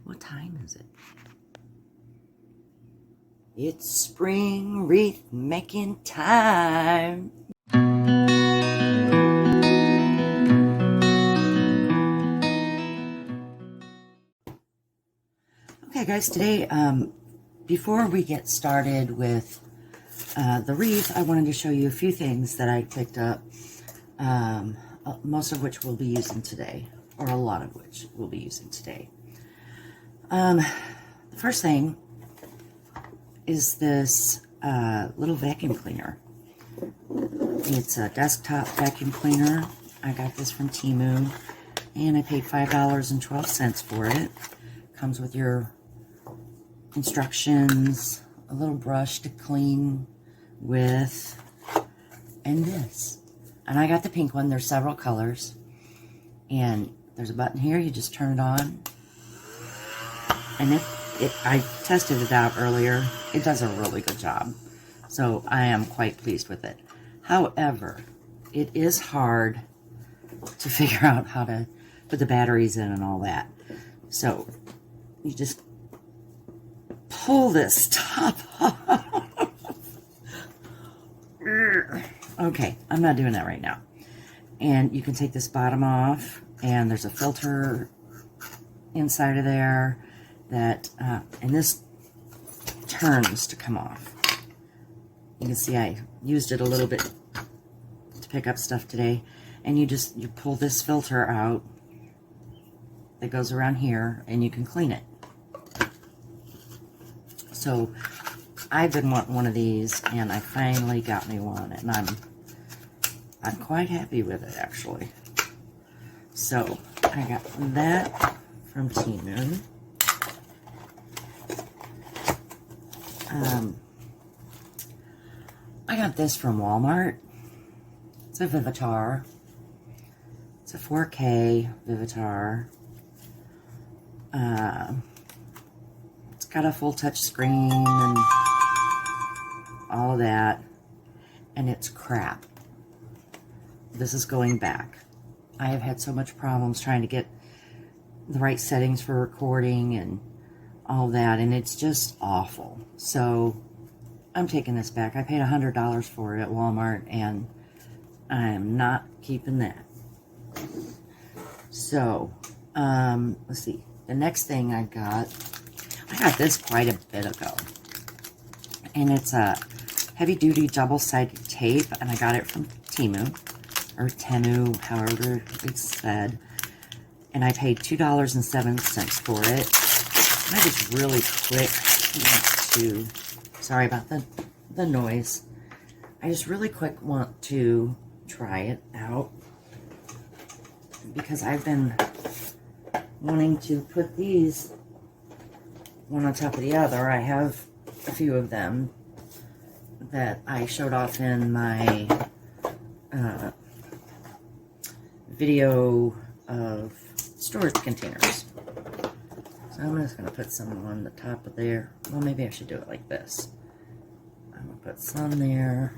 What time is it? It's spring wreath making time. Okay guys, today, before we get started with the wreath, I wanted to show you a few things that I picked up, most of which we'll be using today, or a lot of which we'll be using today. The first thing is this little vacuum cleaner. It's a desktop vacuum cleaner. I got this from Temu, and I paid $5.12 for it. Comes with your instructions, a little brush to clean with, and this. And I got the pink one. There's several colors. And there's a button here. You just turn it on. And I tested it out earlier. It does a really good job. So I am quite pleased with it. However, it is hard to figure out how to put the batteries in and all that. So you just pull this top off. Okay, I'm not doing that right now. And you can take this bottom off, and there's a filter inside of there that, and this turns to come off. You can see I used it a little bit to pick up stuff today. And you pull this filter out that goes around here, and you can clean it. So I've been wanting one of these, and I finally got me one, and I'm quite happy with it, actually. So I got that from Temu. I got this from Walmart. It's a Vivitar. It's a 4K Vivitar. It's got a full touch screen and all of that, and it's crap. This is going back. I have had so much problems trying to get the right settings for recording and all that, and it's just awful. So I'm taking this back. I paid $100 for it at Walmart, and I am not keeping that. So, let's see. The next thing I got this quite a bit ago. And it's a heavy-duty double-sided tape, and I got it from Temu, or Tenu, however it's said. And I paid $2.07 for it. And I just really quick want to, sorry about the noise. I just really quick want to try it out, because I've been wanting to put these one on top of the other. I have a few of them that I showed off in my video of storage containers. So I'm just going to put some on the top of there. Well, maybe I should do it like this. I'm going to put some there.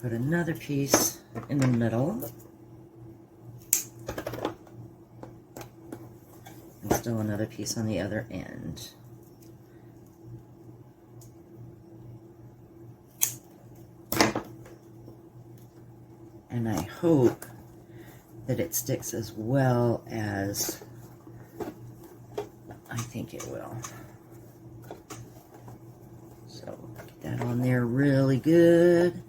Put another piece in the middle. And still another piece on the other end. And I hope that it sticks as well as I think it will. So get that on there really good.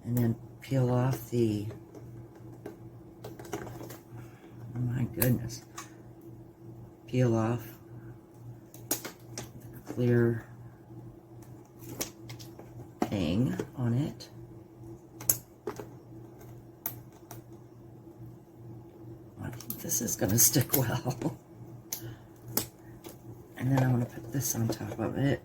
And then peel off the, oh my goodness, peel off the clear thing on it. I think this is going to stick well. And then I'm going to put this on top of it.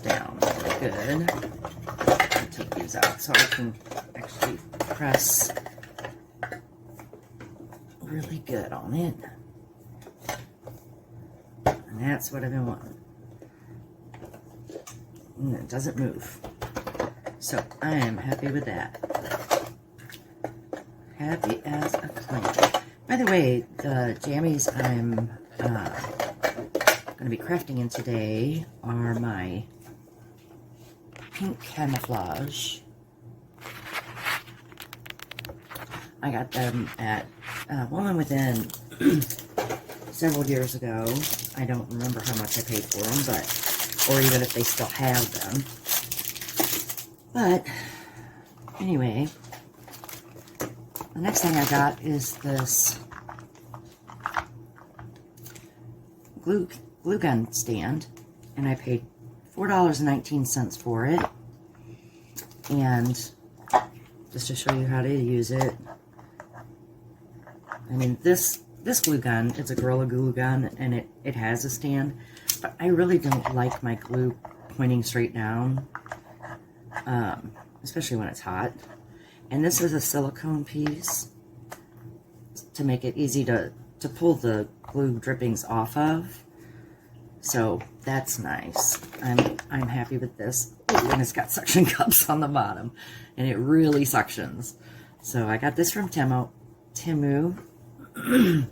Down really good. I'll take these out so I can actually press really good on it. And that's what I've been wanting. And it doesn't move. So I am happy with that. Happy as a clam. By the way, the jammies I'm going to be crafting in today are my pink camouflage. I got them at Woman Within several years ago. I don't remember how much I paid for them, but, or even if they still have them. But anyway, the next thing I got is this glue gun stand, and I paid $4.19 for it. And just to show you how to use it, I mean, this glue gun, it's a Gorilla Glue gun, and it has a stand, but I really don't like my glue pointing straight down, especially when it's hot. And this is a silicone piece to make it easy to pull the glue drippings off of. So that's nice. I'm happy with this. Ooh, and it's got suction cups on the bottom, and it really suctions. So I got this from Temu. And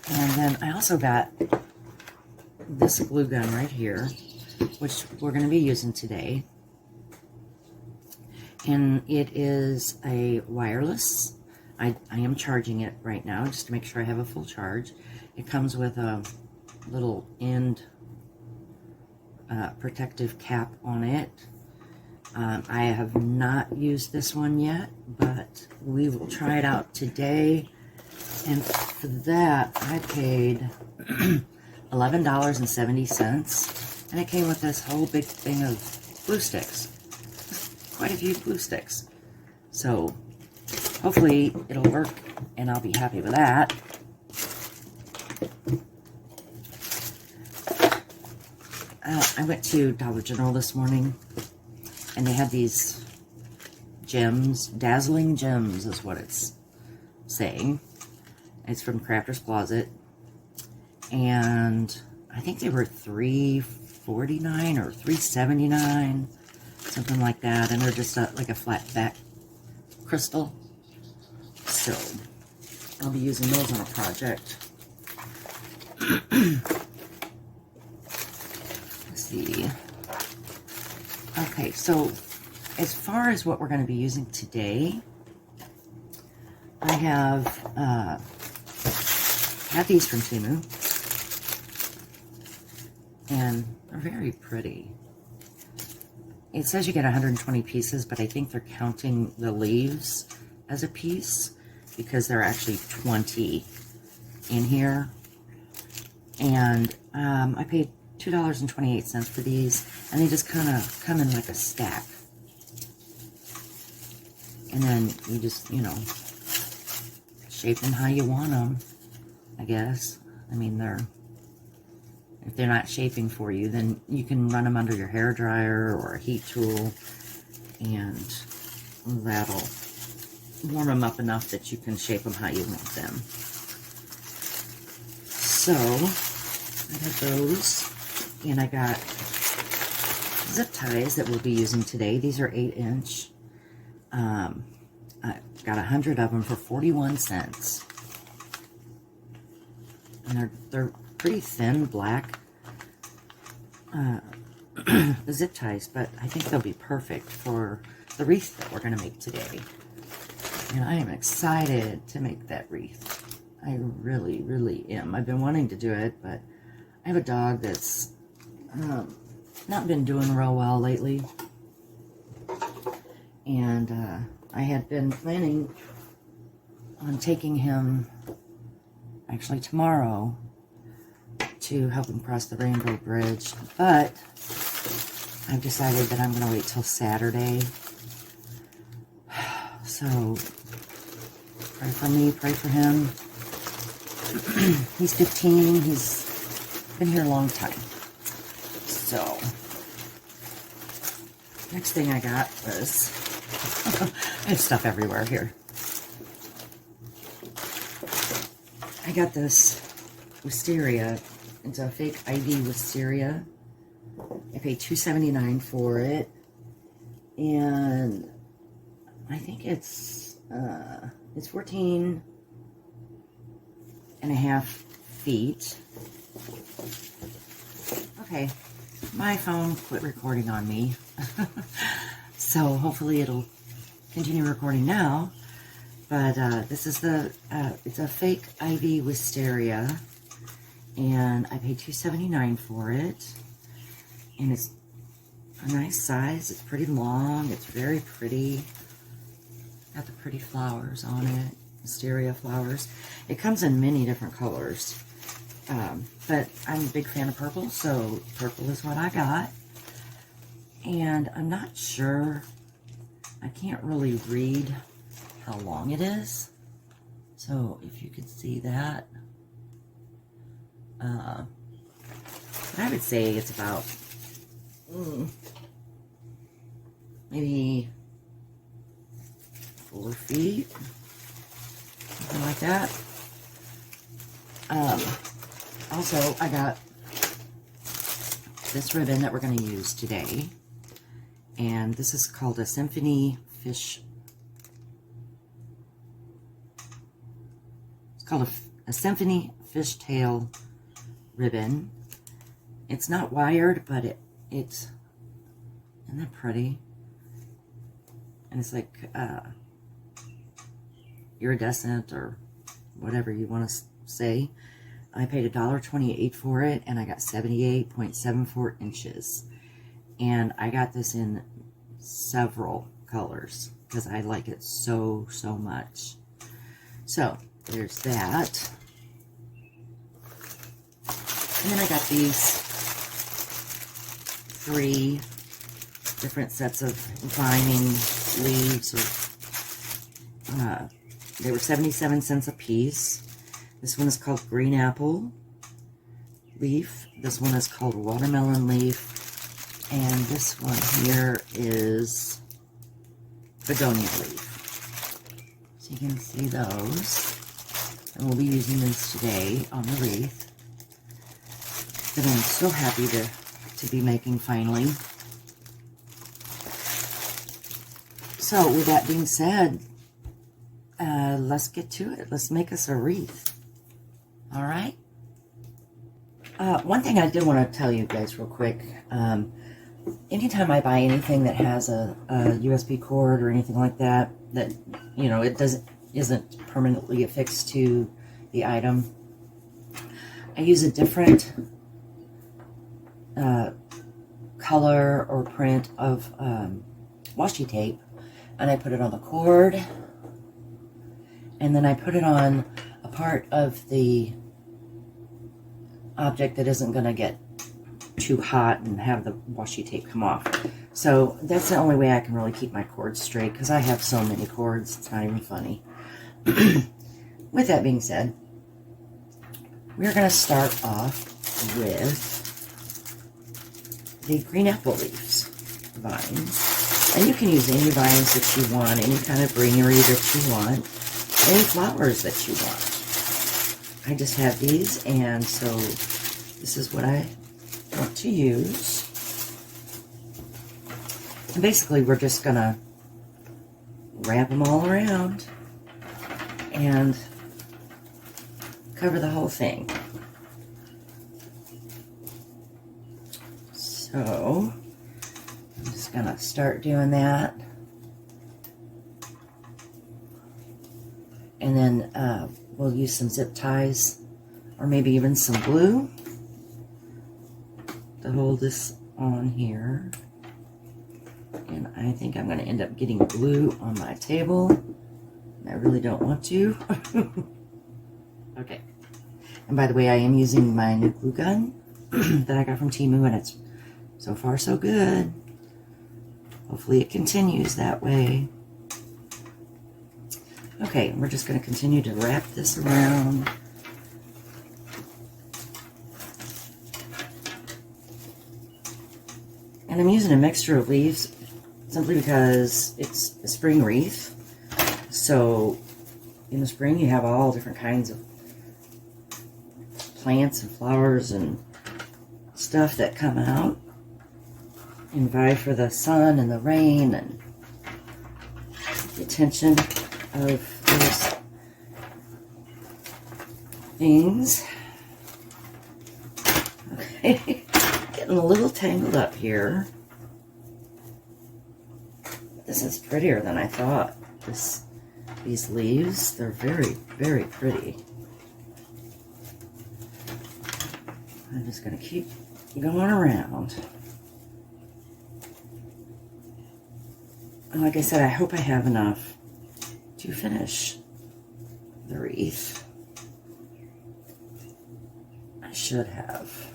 then I also got this glue gun right here, which we're going to be using today. And it is a wireless. I am charging it right now just to make sure I have a full charge. It comes with a little end protective cap on it. I have not used this one yet, but we will try it out today. And for that, I paid $11.70, and it came with this whole big thing of glue sticks. Quite a few glue sticks. So hopefully it'll work, and I'll be happy with that. I went to Dollar General this morning, and they had these gems, dazzling gems is what it's saying. It's from Crafter's Closet, and I think they were $3.49 or $3.79, something like that, and they're just like a flat back crystal. So I'll be using those on a project. Let's see. Okay, so as far as what we're going to be using today, I have these from Temu, and they're very pretty. It says you get 120 pieces, but I think they're counting the leaves as a piece because there are actually 20 in here. And I paid $2.28 for these, and they just kind of come in like a stack. And then you just, you know, shape them how you want them, I guess. I mean, if they're not shaping for you, then you can run them under your hair dryer or a heat tool, and that'll warm them up enough that you can shape them how you want them. So I got those, and I got zip ties that we'll be using today. These are 8-inch. I got 100 of them for 41 cents. And they're pretty thin black the zip ties, but I think they'll be perfect for the wreath that we're going to make today. And I am excited to make that wreath. I really, really am. I've been wanting to do it, but I have a dog that's not been doing real well lately. And I had been planning on taking him, actually tomorrow, to help him cross the Rainbow Bridge, but I've decided that I'm going to wait till Saturday. So pray for me, pray for him. He's 15, he's been here a long time. So next thing I got was I have stuff everywhere here. I got this wisteria. It's a fake IV wisteria. I paid $2.79 for it. and I think it's 14 and a half feet. Okay, my phone quit recording on me. So hopefully it'll continue recording now. But this is it's a fake ivy wisteria, and I paid $2.79 for it. And it's a nice size. It's pretty long. It's very pretty. Got the pretty flowers on it, wisteria flowers. It comes in many different colors, but I'm a big fan of purple, so purple is what I got. And I'm not sure, I can't really read how long it is, so if you could see that, but I would say it's about maybe 4 feet, something like that. Also, I got this ribbon that we're going to use today, and this is called a symphony fish. It's called a symphony fishtail ribbon. It's not wired, but it's, isn't that pretty? And it's like iridescent or whatever you want to say. I paid $1.28 for it, and I got 78.74 inches. And I got this in several colors because I like it so much. So there's that. And then I got these 3 different sets of vining leaves, or they were 77 cents a piece. This one is called green apple leaf. This one is called watermelon leaf. And this one here is begonia leaf. So you can see those. And we'll be using these today on the wreath that I'm so happy to be making finally. So with that being said, let's get to it. Let's make us a wreath. All right. One thing I did want to tell you guys real quick. Anytime I buy anything that has a USB cord or anything like that, that, you know, it isn't permanently affixed to the item, I use a different color or print of washi tape, and I put it on the cord, and then I put it on a part of the object that isn't going to get too hot and have the washi tape come off. So that's the only way I can really keep my cords straight, because I have so many cords, it's not even funny. With that being said, we're going to start off with the green apple leaves vines. And you can use any vines that you want, any kind of greenery that you want, any flowers that you want. I just have these, and so this is what I want to use. And basically we're just going to wrap them all around and cover the whole thing. So I'm just going to start doing that. And then we'll use some zip ties, or maybe even some glue to hold this on here. And I think I'm going to end up getting glue on my table. And I really don't want to. Okay. And by the way, I am using my new glue gun that I got from Temu, and it's so far so good. Hopefully it continues that way. Okay, we're just going to continue to wrap this around. And I'm using a mixture of leaves simply because it's a spring wreath. So in the spring you have all different kinds of plants and flowers and stuff that come out. and vie for the sun and the rain and the attention of those things. Okay, getting a little tangled up here. This is prettier than I thought. These leaves, they're very, very pretty. I'm just going to keep going around. And like I said, I hope I have enough to finish the wreath. I should have.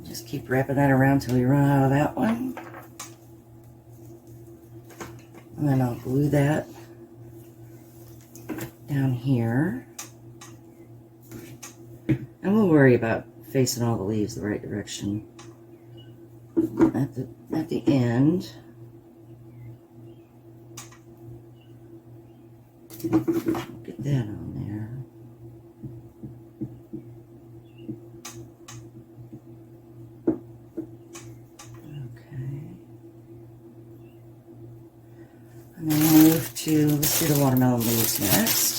Just keep wrapping that around till you run out of that one. And then I'll glue that down here. And we'll worry about facing all the leaves the right direction at the end. Get that on there. Okay. And then move to, let's do the watermelon leaves next.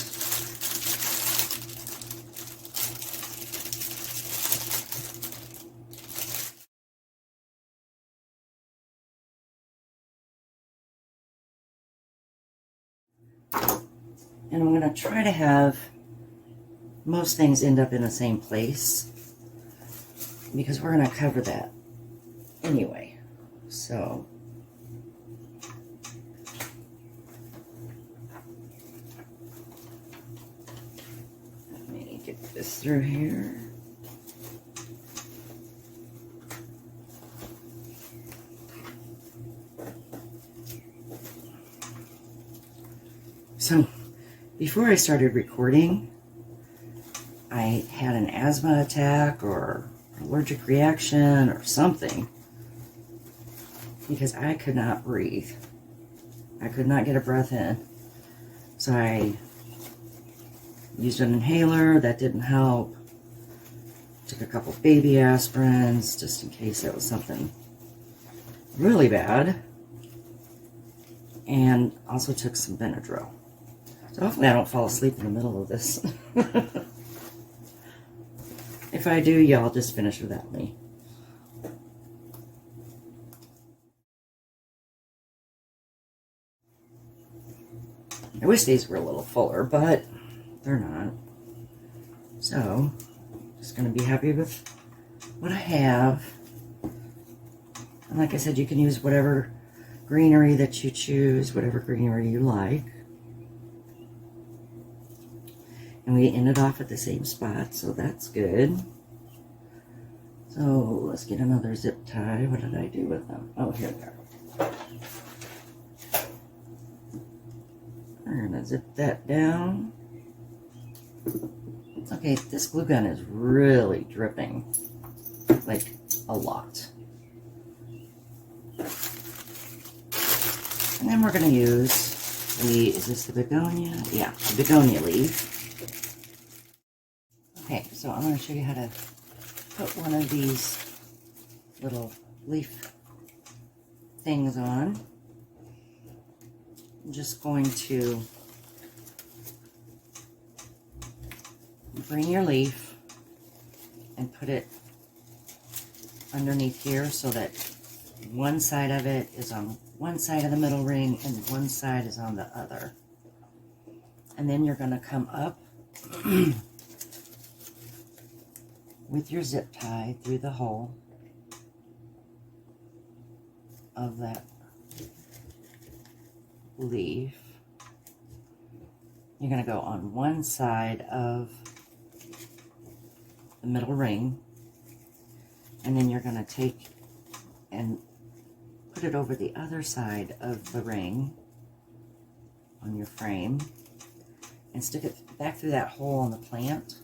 And I'm going to try to have most things end up in the same place because we're going to cover that anyway. So let me get this through here. So before I started recording, I had an asthma attack or allergic reaction or something because I could not breathe. I could not get a breath in. So I used an inhaler. That didn't help. Took a couple baby aspirins just in case that was something really bad. And also took some Benadryl. So hopefully I don't fall asleep in the middle of this. If I do, y'all just finish without me. I wish these were a little fuller, but they're not. So, just going to be happy with what I have. And like I said, you can use whatever greenery that you choose, whatever greenery you like. And we ended off at the same spot, so that's good. So let's get another zip tie. What did I do with them? Oh, here they are. We're gonna zip that down. Okay, this glue gun is really dripping, like a lot. And then we're gonna use is this the begonia? Yeah, the begonia leaf. Okay, so I'm going to show you how to put one of these little leaf things on. I'm just going to bring your leaf and put it underneath here so that one side of it is on one side of the middle ring and one side is on the other. And then you're going to come up with your zip tie through the hole of that leaf. You're going to go on one side of the middle ring, and then you're going to take and put it over the other side of the ring on your frame and stick it back through that hole on the plant.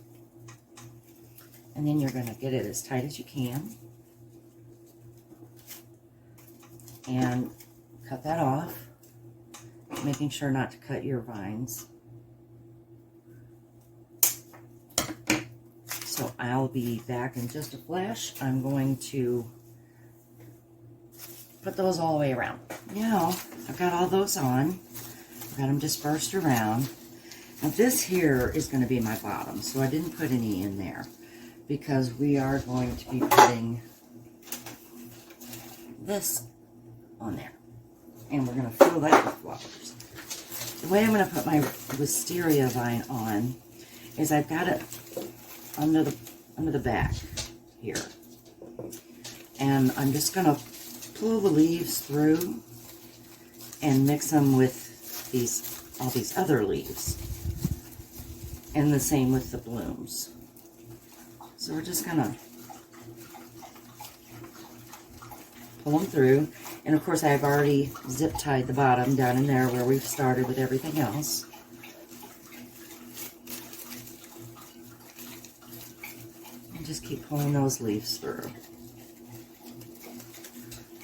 And then you're going to get it as tight as you can and cut that off, making sure not to cut your vines. So I'll be back in just a flash. I'm going to put those all the way around. Now, I've got all those on. I've got them dispersed around. Now this here is going to be my bottom, so I didn't put any in there because we are going to be putting this on there. And we're going to fill that with flowers. The way I'm going to put my wisteria vine on is I've got it under the back here. And I'm just going to pull the leaves through and mix them with all these other leaves. And the same with the blooms. So we're just going to pull them through. And of course I've already zip tied the bottom down in there where we've started with everything else. And just keep pulling those leaves through.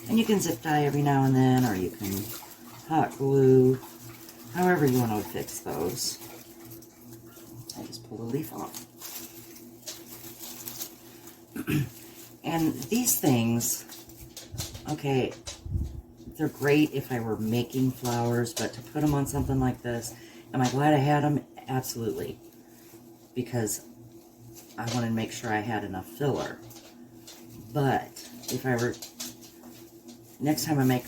And you can zip tie every now and then, or you can hot glue, however you want to fix those. I just pull the leaf off. And these things, okay, they're great if I were making flowers, but to put them on something like this, am I glad I had them? Absolutely. Because I wanted to make sure I had enough filler. But if I were, next time I make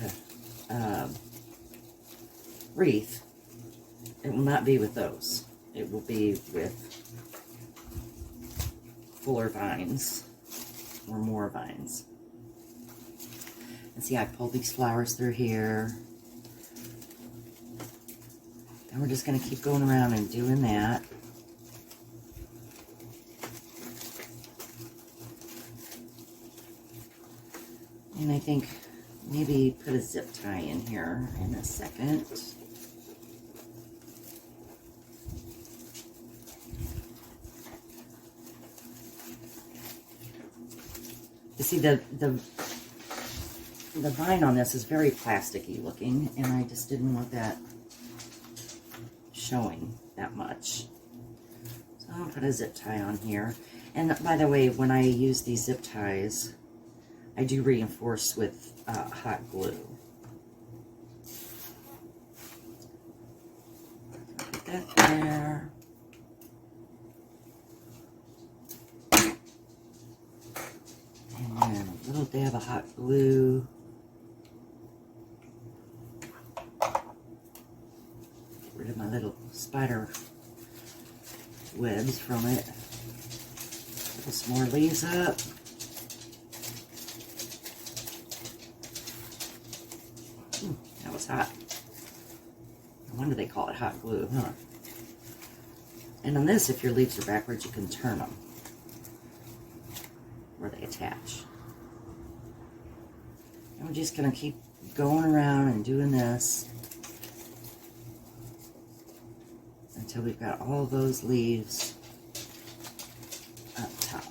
a wreath, it will not be with those. It will be with fuller vines or more vines. And see, I pulled these flowers through here. And we're just going to keep going around and doing that. And I think maybe put a zip tie in here in a second. You see, the vine on this is very plasticky looking, and I just didn't want that showing that much. So I'll put a zip tie on here. And by the way, when I use these zip ties, I do reinforce with hot glue. Put that there. And then a little dab of hot glue. Get rid of my little spider webs from it. Put some more leaves up. That was hot. No wonder they call it hot glue, huh? And on this, if your leaves are backwards, you can turn them where they attach. And we're just going to keep going around and doing this until we've got all those leaves up top.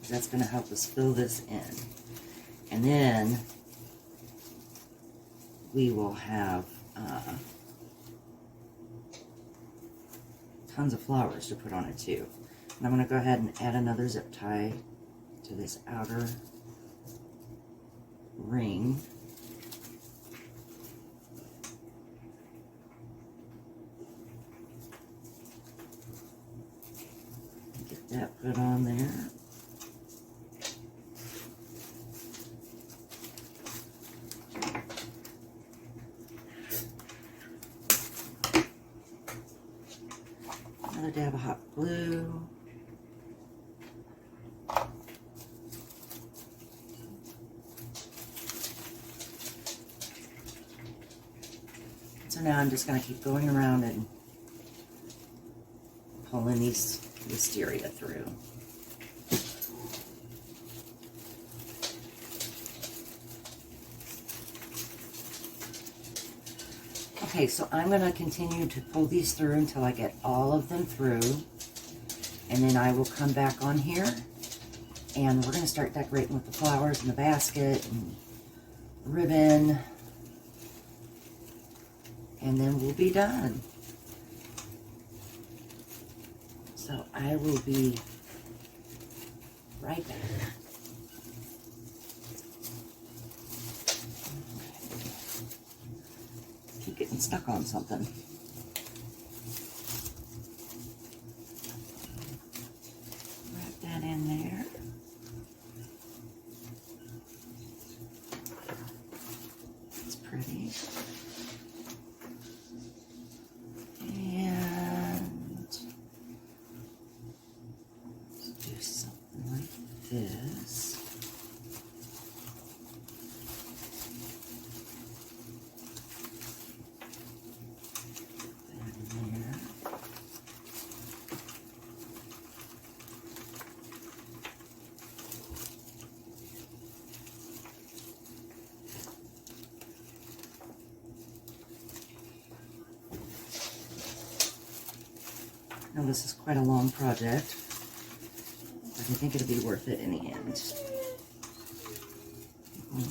That's going to help us fill this in. And then we will have tons of flowers to put on it too. And I'm going to go ahead and add another zip tie to this outer ring. Get that put on there. Another dab of hot glue. So now I'm just going to keep going around and pulling these wisteria through. Okay, so I'm going to continue to pull these through until I get all of them through. And then I will come back on here and we're going to start decorating with the flowers in the basket and ribbon. And then we'll be done. So I will be right back. Keep getting stuck on something. Wrap that in there. It's pretty. And let's do something like this. Now this is quite a long project, but I think it'll be worth it in the end. I'm going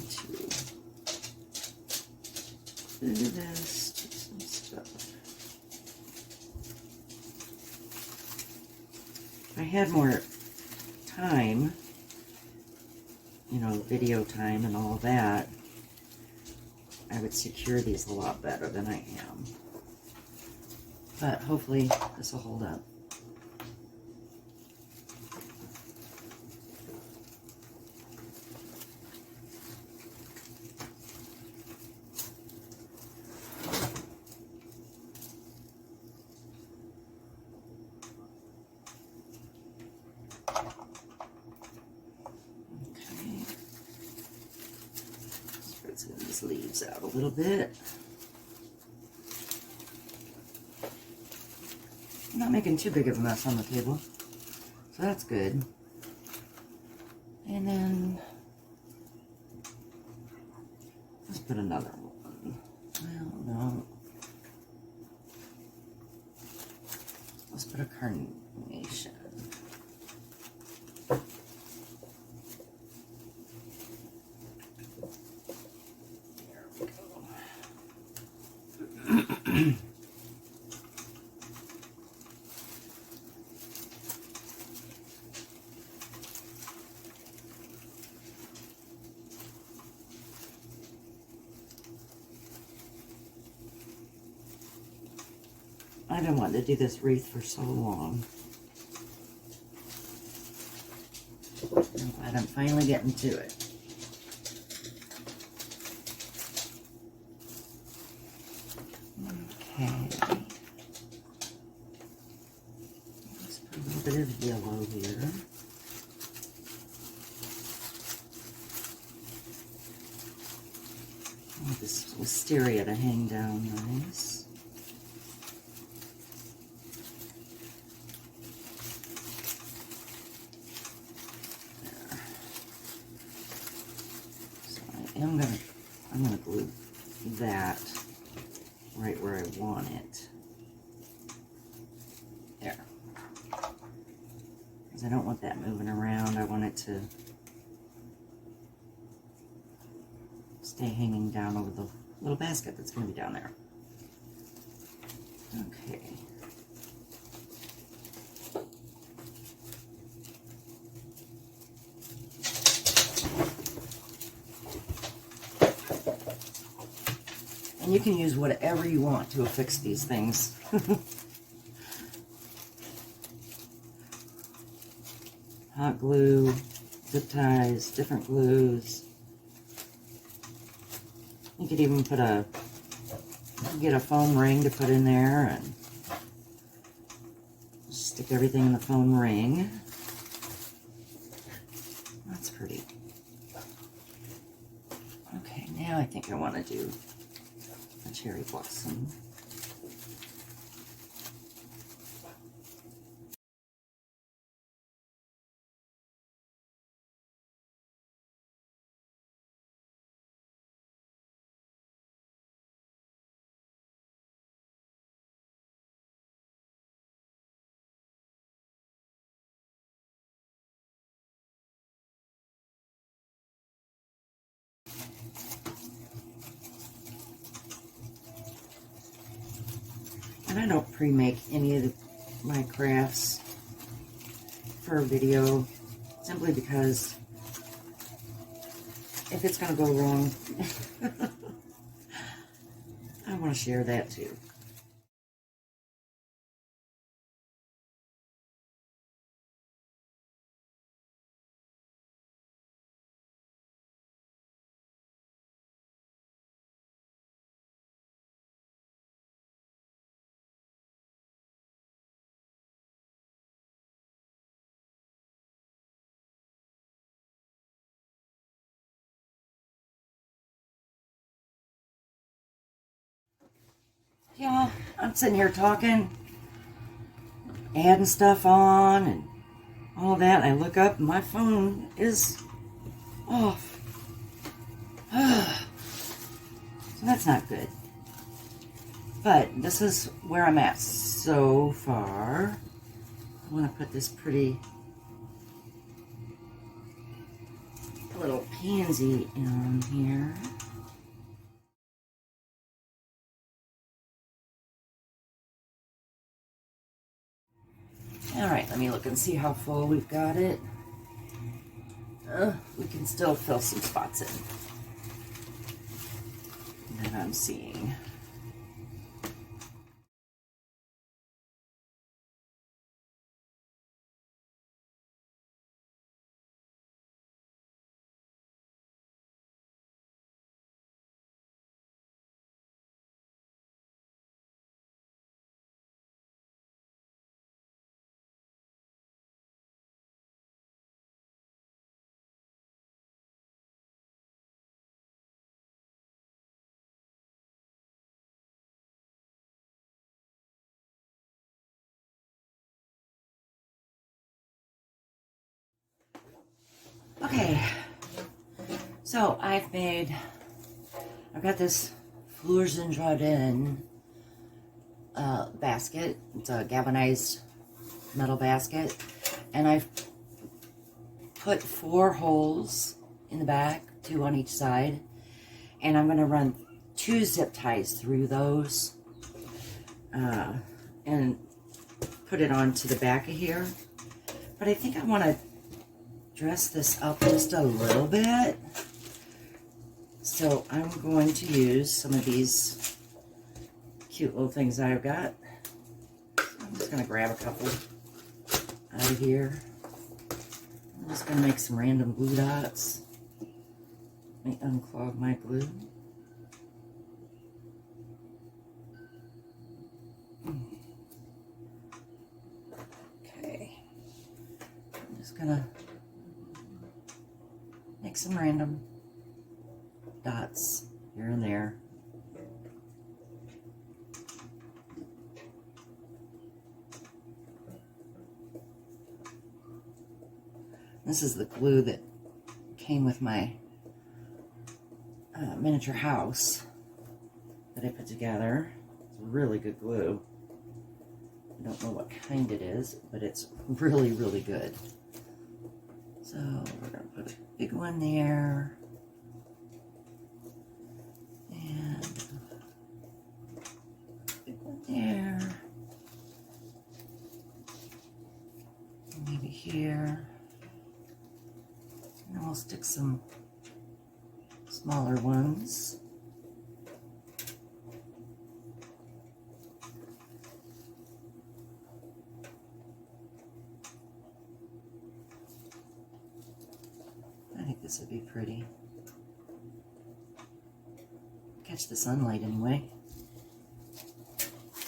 to do this, do some stuff. If I had more time, you know, video time and all that, I would secure these a lot better than I am. But hopefully this will hold up. Okay. Spread some of these leaves out a little bit. I'm not making too big of a mess on the table, so that's good. And then let's put another one. Well, no. Let's put a carnation. There we go. I've been wanting to do this wreath for so long. I'm glad I'm finally getting to it. Okay. Let's put a little bit of yellow here. I want this wisteria to hang down nice. I'm gonna glue that right where I want it. There. Because I don't want that moving around. I want it to stay hanging down over the little basket that's gonna be down there. Okay. And you can use whatever you want to affix these things. Hot glue, zip ties, different glues. You could even put get a foam ring to put in there and stick everything in the foam ring. That's pretty. Okay, now I think I want to do a cherry blossom. And I don't pre-make any of my crafts for a video. simply because if it's going to go wrong, I want to share that too. Y'all, I'm sitting here talking, adding stuff on and all that. I look up and my phone is off. So that's not good. But this is where I'm at so far. I want to put this pretty little pansy in here. All right, let me look and see how full we've got it. We can still fill some spots in that I'm seeing. Okay, so I've got this Fleurs and Jardin basket. It's a galvanized metal basket, and I've put 4 holes in the back, 2 on each side, and I'm going to run 2 zip ties through those and put it onto the back of here. But I think I want to dress this up just a little bit. So I'm going to use some of these cute little things I've got. I'm just going to grab a couple out of here. I'm just going to make some random glue dots. Let me unclog my glue. Okay. I'm just going to make some random dots here and there. This is the glue that came with my miniature house that I put together. It's really good glue. I don't know what kind it is, but it's really, really good. So we're going to put a big one there. And a big one there. And maybe here. And we'll stick some smaller ones. I think this would be pretty. Catch the sunlight anyway.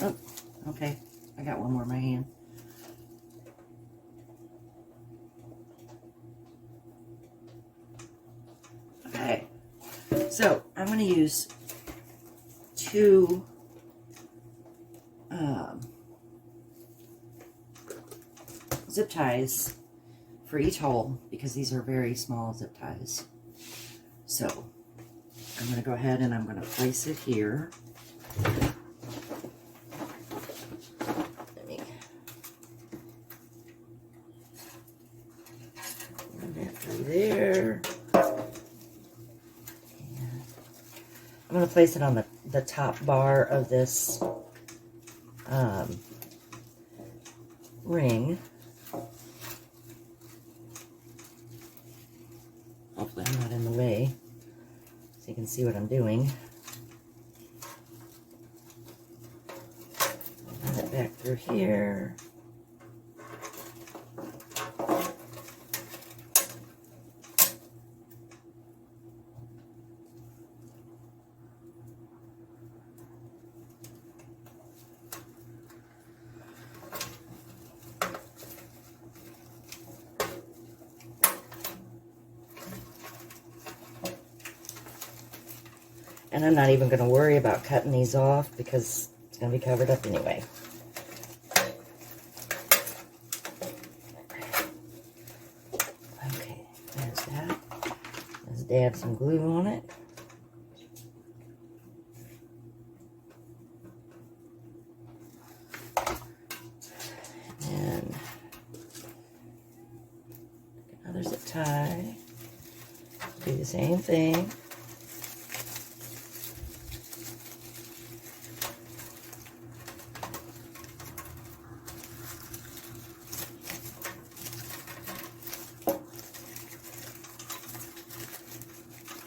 Oh, okay. I got one more in my hand. Okay. So I'm going to use 2 zip ties for each hole because these are very small zip ties. So I'm going to go ahead and I'm going to place it here. Let me run that through there. And I'm going to place it on the top bar of this ring. Hopefully I'm not in the way, so you can see what I'm doing. Run it back through here. And I'm not even going to worry about cutting these off because it's going to be covered up anyway. Okay, there's that. Let's dab some glue on it. And another zip tie. Do the same thing.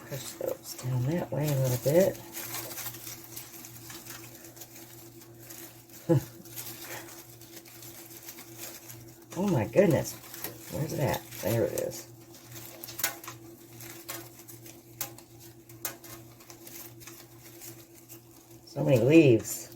Push those down that way a little bit. Oh my goodness. Where's that? There it is. So many leaves.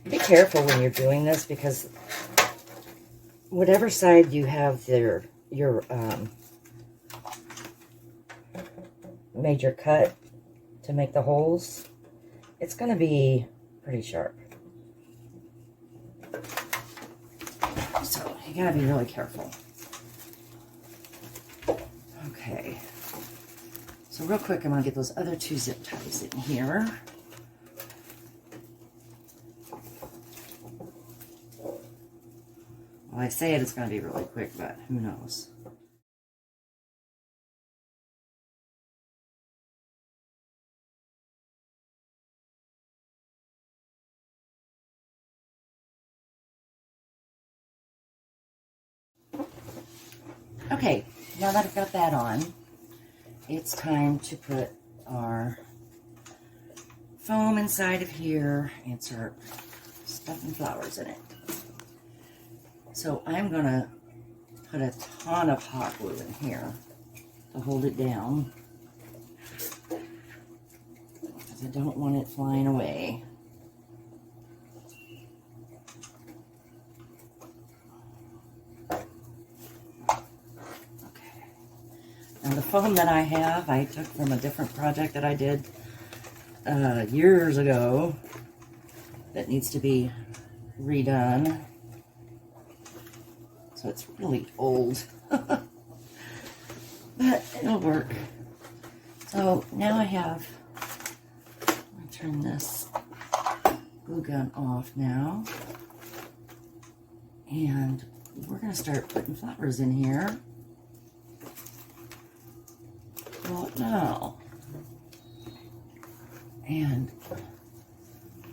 Be careful when you're doing this because whatever side you have your major cut to make the holes, it's going to be pretty sharp. So you got to be really careful. Okay. So real quick, I'm going to get those other two zip ties in here. Well, I say it's going to be really quick, but who knows? Okay, now that I've got that on, it's time to put our foam inside of here and start stuffing flowers in it. So I'm going to put a ton of hot glue in here to hold it down because I don't want it flying away. Okay. Now the foam that I have, I took from a different project that I did years ago that needs to be redone. So it's really old, but it'll work. So now I have, I'm going to turn this glue gun off now. And we're going to start putting flowers in here. Well, now. And I'm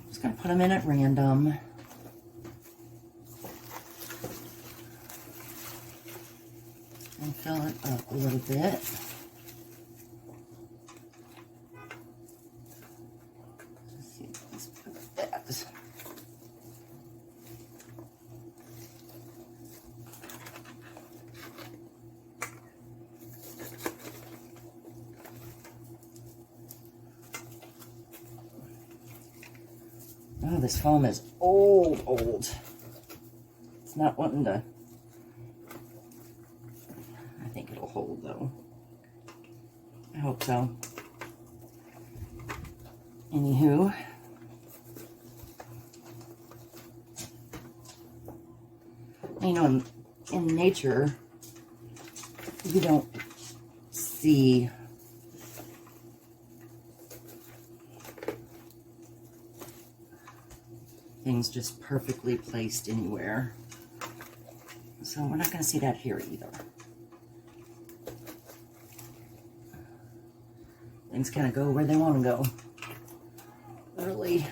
just going to put them in at random. And fill it up a little bit. Let's see, let's put that. Oh, this foam is old. It's not wanting to. I think it'll hold though. I hope so. Anywho. You know, in nature, you don't see things just perfectly placed anywhere. So we're not going to see that here either. Things kind of go where they want to go. Literally.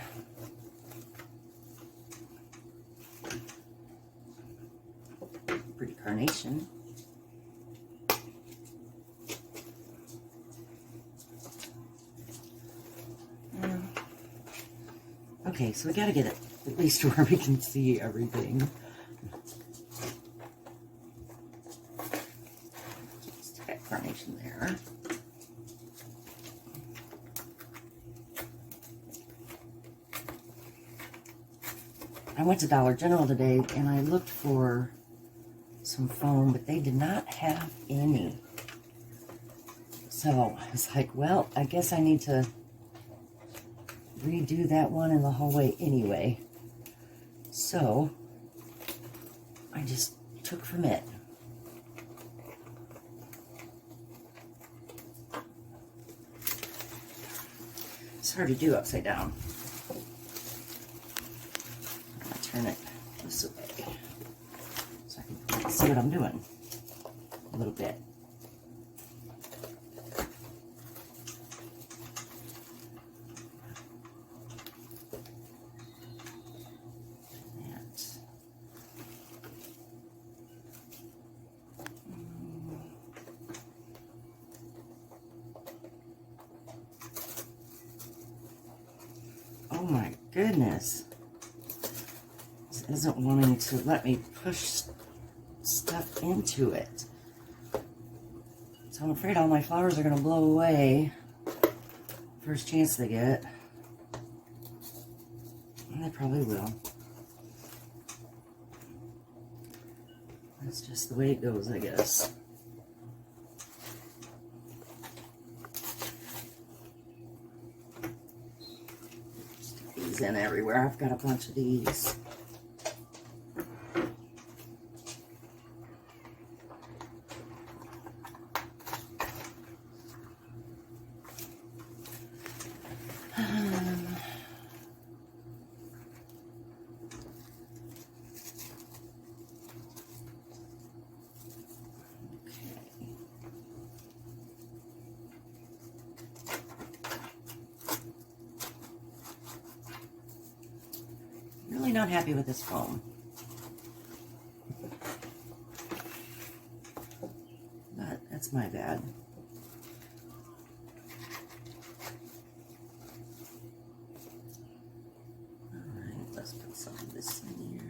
Pretty carnation. Okay, so we got to get it at least where we can see everything. Just that carnation there. I went to Dollar General today and I looked for some foam, but they did not have any. So I was like, well, I guess I need to redo that one in the hallway anyway. So I just took from it. It's hard to do upside down. I'm gonna turn it this way so I can see what I'm doing a little bit. Oh my goodness. This isn't wanting to let me push stuff into it. So I'm afraid all my flowers are going to blow away first chance they get. And they probably will. That's just the way it goes, I guess. In everywhere. I've got a bunch of these. Really not happy with this foam. But that's my bad. Alright, let's put some of this in here.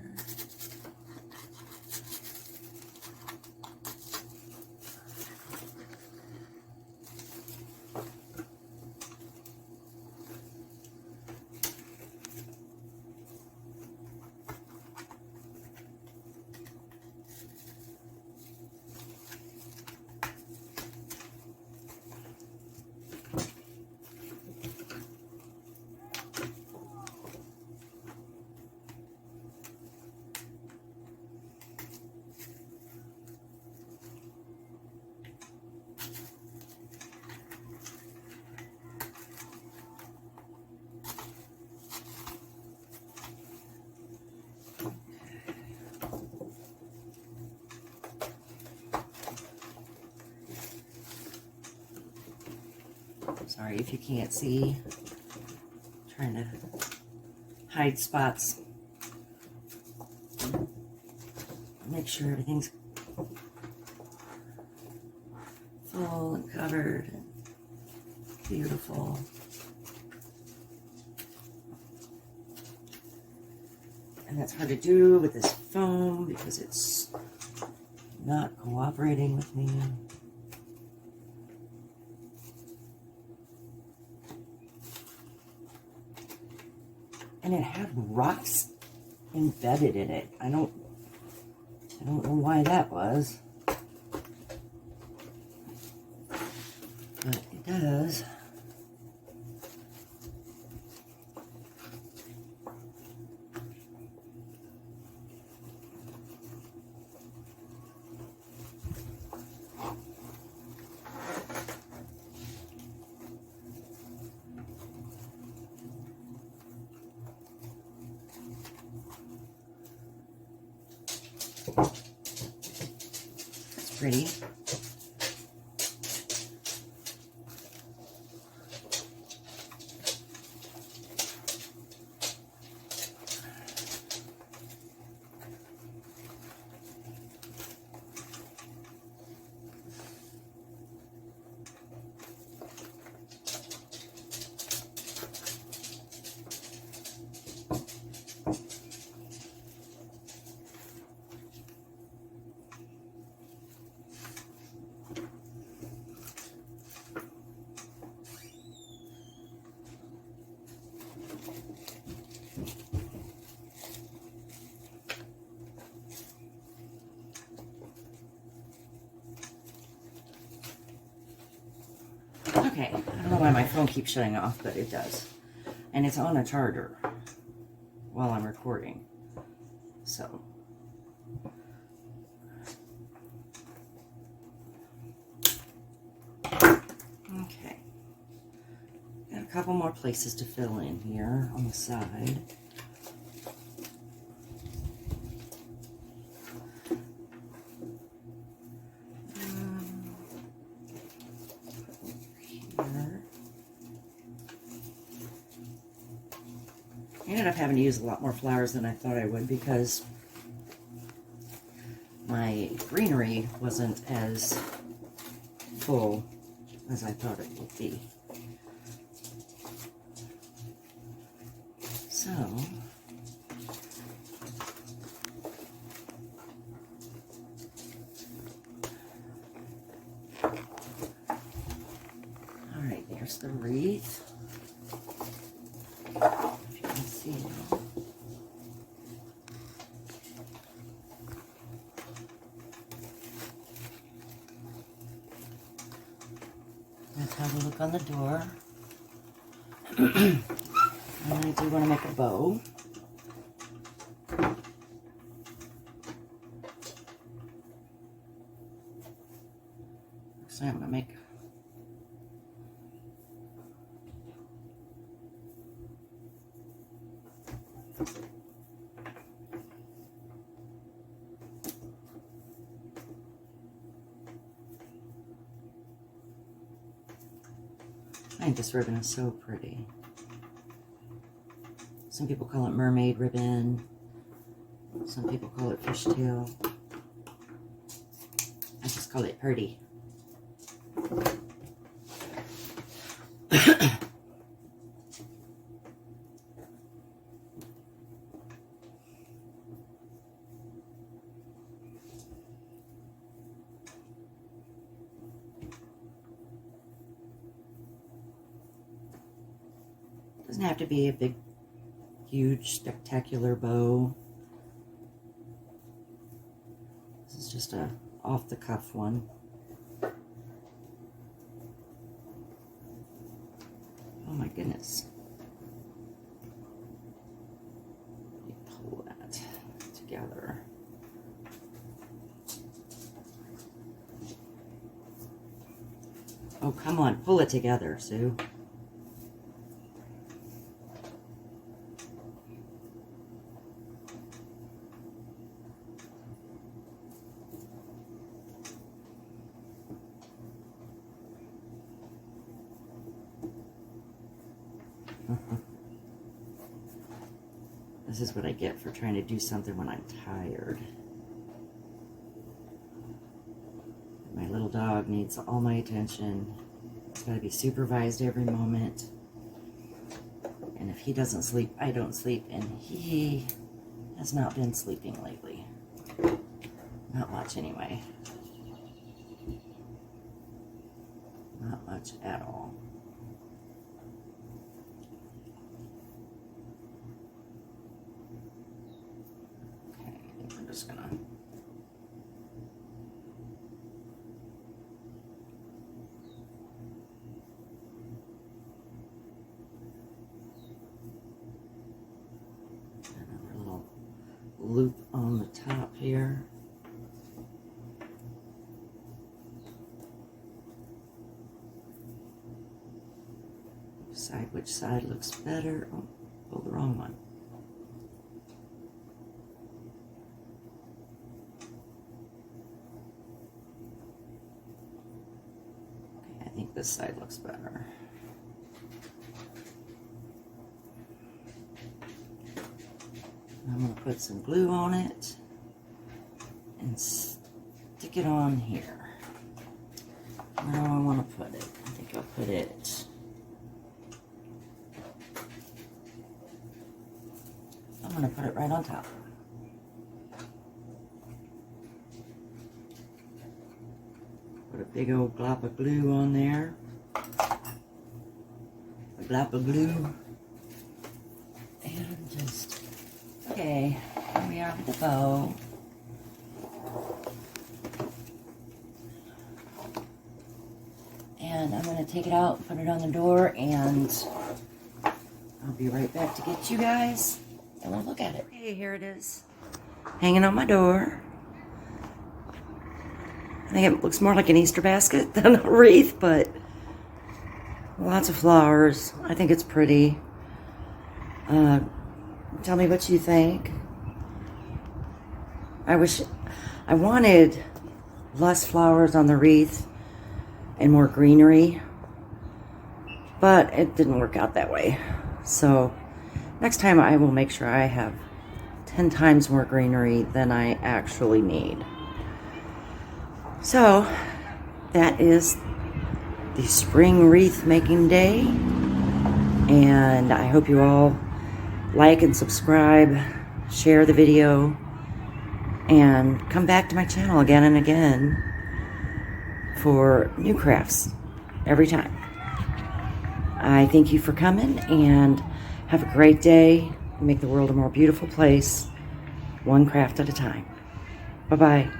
Sorry if you can't see. I'm trying to hide spots. Make sure everything's full and covered and beautiful. And that's hard to do with this foam because it's not cooperating with me. And it had rocks embedded in it. I don't know why that was. But it does. It's pretty. Okay, I don't know why my phone keeps shutting off, but it does. And it's on a charger while I'm recording. So. Okay. Got a couple more places to fill in here on the side. I ended up having to use a lot more flowers than I thought I would because my greenery wasn't as full as I thought it would be. So, all right, there's the wreath. If you can see it. Let's have a look on the door. And I do want to make a bow. So I'm going to make I think this ribbon is so pretty. Some people call it mermaid ribbon. Some people call it fishtail. I just call it pretty. Doesn't have to be a big, huge, spectacular bow. This is just a off-the-cuff one. Oh my goodness. Let me pull that together. Oh, come on, pull it together, Sue. This is what I get for trying to do something when I'm tired. My little dog needs all my attention. It's got to be supervised every moment. And if he doesn't sleep, I don't sleep. And he has not been sleeping lately. Not much anyway. Not much at all. I'm just gonna another little loop on the top here. Decide which side looks better. Oh, pulled the wrong one. think this side looks better. I'm going to put some glue on it and stick it on here. Where do I want to put it? I think I'll put it... I'm going to put it right on top. Put a big old glop of glue on there. A glop of glue. And just... Okay, here we are with the bow. And I'm going to take it out and put it on the door, and I'll be right back to get you guys and we'll look at it. Okay, here it is, hanging on my door. I think it looks more like an Easter basket than a wreath, but lots of flowers. I think it's pretty. Tell me what you think. I wanted less flowers on the wreath and more greenery, but it didn't work out that way. So next time I will make sure I have 10 times more greenery than I actually need. So that is the spring wreath making day, and I hope you all like and subscribe, share the video, and come back to my channel again and again for new crafts every time. I thank you for coming, and have a great day. Make the world a more beautiful place, one craft at a time. Bye-bye.